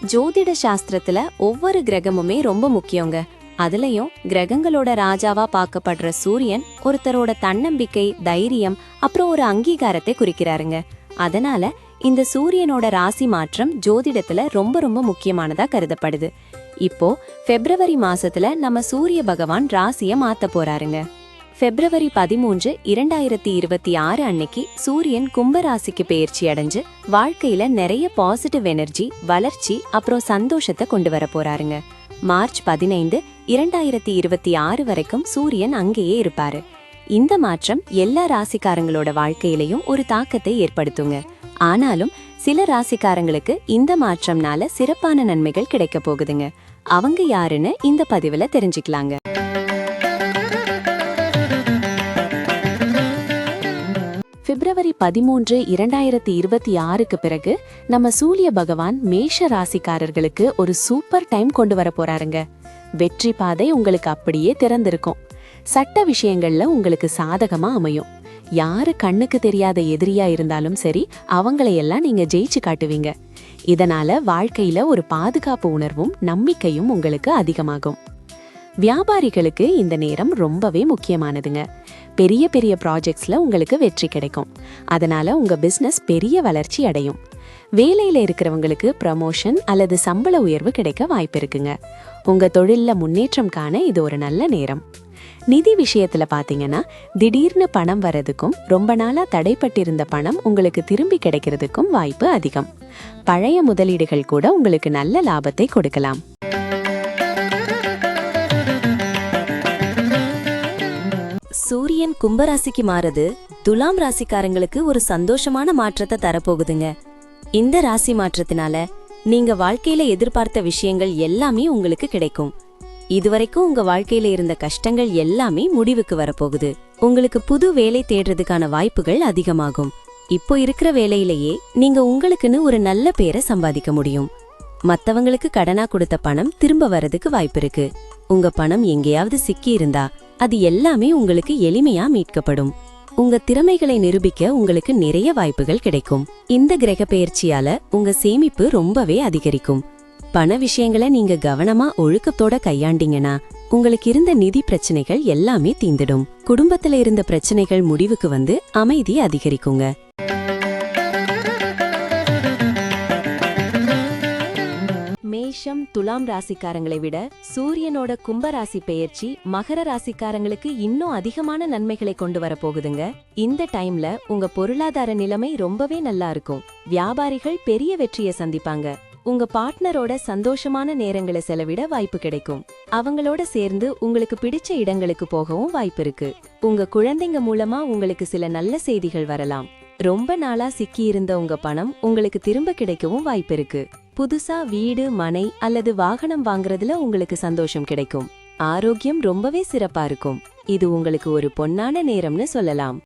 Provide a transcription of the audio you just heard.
ஜோதிட சாஸ்திரத்துல ஒவ்வொரு கிரகமுமே ரொம்ப முக்கியங்க. அதுலயும் கிரகங்களோட ராஜாவா பார்க்கப்படுற சூரியன் ஒருத்தரோட தன்னம்பிக்கை, தைரியம், அப்புறம் ஒரு அங்கீகாரத்தை குறிக்கிறாருங்க. அதனால இந்த சூரியனோட ராசி மாற்றம் ஜோதிடத்துல ரொம்ப ரொம்ப முக்கியமானதா கருதப்படுது. இப்போ பிப்ரவரி மாசத்துல நம்ம சூரிய பகவான் ராசிய மாத்த போறாருங்க. பிப்ரவரி 13, 2026 அன்னைக்கு சூரியன் கும்பராசிக்கு பெயர்ச்சி அடைஞ்சு வாழ்க்கையில நிறைய பாசிட்டிவ் எனர்ஜி, வளர்ச்சி, அப்புறம் சந்தோஷத்தை கொண்டு வர போறாருங்க. மார்ச் 15, 2026 வரைக்கும் சூரியன் அங்கேயே இருப்பாரு. இந்த மாற்றம் எல்லா ராசிக்காரங்களோட வாழ்க்கையிலையும் ஒரு தாக்கத்தை ஏற்படுத்துங்க. ஆனாலும் சில ராசிக்காரங்களுக்கு இந்த மாற்றம்னால சிறப்பான நன்மைகள் கிடைக்க போகுதுங்க. அவங்க யாருன்னு இந்த பதிவுல தெரிஞ்சுக்கலாங்க. பிப்ரவரி 13, 2026க்கு பிறகு நம்ம சூரிய பகவான் மேஷ ராசிக்காரர்களுக்கு ஒரு சூப்பர் டைம் கொண்டு வர போறாருங்க. வெற்றி பாதை உங்களுக்கு அப்படியே திறந்திருக்கும். சட்ட விஷயங்கள்ல உங்களுக்கு சாதகமா அமையும். யாரு கண்ணுக்கு தெரியாத எதிரியா இருந்தாலும் சரி, அவங்களையெல்லாம் நீங்க ஜெயிச்சு காட்டுவீங்க. இதனால வாழ்க்கையில ஒரு பாதுகாப்பு உணர்வும் நம்பிக்கையும் உங்களுக்கு அதிகமாகும். வியாபாரிகளுக்கு இந்த நேரம் ரொம்பவே முக்கியமானதுங்க. பெரிய பெரிய ப்ராஜெக்ட்ஸ்ல உங்களுக்கு வெற்றி கிடைக்கும். அதனால உங்க பிசினஸ் பெரிய வளர்ச்சி அடையும். வேலையில இருக்கிறவங்களுக்கு ப்ரமோஷன் அல்லது சம்பள உயர்வு கிடைக்க வாய்ப்பு இருக்குங்க. உங்க தொழில்ல முன்னேற்றம் காண இது ஒரு நல்ல நேரம். நிதி விஷயத்துல பாத்தீங்கன்னா, திடீர்னு பணம் வரதுக்கும் ரொம்ப நாளா தடைப்பட்டிருந்த பணம் உங்களுக்கு திரும்பி கிடைக்கிறதுக்கும் வாய்ப்பு அதிகம். பழைய முதலீடுகள் கூட உங்களுக்கு நல்ல லாபத்தை கொடுக்கலாம். சூரியன் கும்பராசிக்கு மாறது துலாம் ராசிக்காரங்களுக்கு ஒரு சந்தோஷமான மாற்றத்தை தரப்போகுதுங்க. இந்த ராசி மாற்றத்தினால நீங்க வாழ்க்கையில எதிர்பார்த்த விஷயங்கள் எல்லாமே உங்களுக்கு கிடைக்கும். இதுவரைக்கும் உங்க வாழ்க்கையில இருந்த கஷ்டங்கள் எல்லாமே முடிவுக்கு வரப்போகுது. உங்களுக்கு புது வேலை தேடுறதுக்கான வாய்ப்புகள் அதிகமாகும். இப்போ இருக்கிற வேலையிலேயே நீங்க உங்களுக்குன்னு ஒரு நல்ல பேரை சம்பாதிக்க முடியும். மத்தவங்களுக்கு கடனா கொடுத்த பணம் திரும்ப வரதுக்கு வாய்ப்பு இருக்கு. உங்க பணம் எங்கேயாவது சிக்கி இருந்தா அது எல்லாமே உங்களுக்கு எளிமையா மீட்கப்படும். உங்க திறமைகளை நிரூபிக்க உங்களுக்கு நிறைய வாய்ப்புகள் கிடைக்கும். இந்த கிரக பெயர்ச்சியால உங்க சேமிப்பு ரொம்பவே அதிகரிக்கும். பண விஷயங்களை நீங்க கவனமா ஒழுக்கத்தோட கையாண்டீங்கன்னா உங்களுக்கு இருந்த நிதி பிரச்சனைகள் எல்லாமே தீந்துடும். குடும்பத்துல இருந்த பிரச்சனைகள் முடிவுக்கு வந்து அமைதி அதிகரிக்குங்க. மேஷம், துலாம் ராசிக்காரங்களை விட சூரியனோட கும்பராசி பெயர்ச்சி மகர ராசிக்காரங்களுக்கு இன்னும் அதிகமான நன்மைகளை கொண்டு வர போகுதுங்க. இந்த டைம்ல உங்க பொருளாதார நிலைமை ரொம்பவே நல்லா இருக்கும். வியாபாரிகள் பெரிய வெற்றியை சந்திப்பாங்க. உங்க பார்ட்னரோட சந்தோஷமான நேரங்களை செலவிட வாய்ப்பு கிடைக்கும். அவங்களோட சேர்ந்து உங்களுக்கு பிடிச்ச இடங்களுக்கு போகவும் வாய்ப்பு இருக்கு. உங்க குழந்தைங்க மூலமா உங்களுக்கு சில நல்ல செய்திகள் வரலாம். ரொம்ப நாளா சிக்கி இருந்த உங்க பணம் உங்களுக்கு திரும்ப கிடைக்கவும் வாய்ப்பு இருக்கு. புதுசா வீடு, மனை அல்லது வாகனம் வாங்குறதுல உங்களுக்கு சந்தோஷம் கிடைக்கும். ஆரோக்கியம் ரொம்பவே சிறப்பா இருக்கும். இது உங்களுக்கு ஒரு பொன்னான நேரம்னு சொல்லலாம்.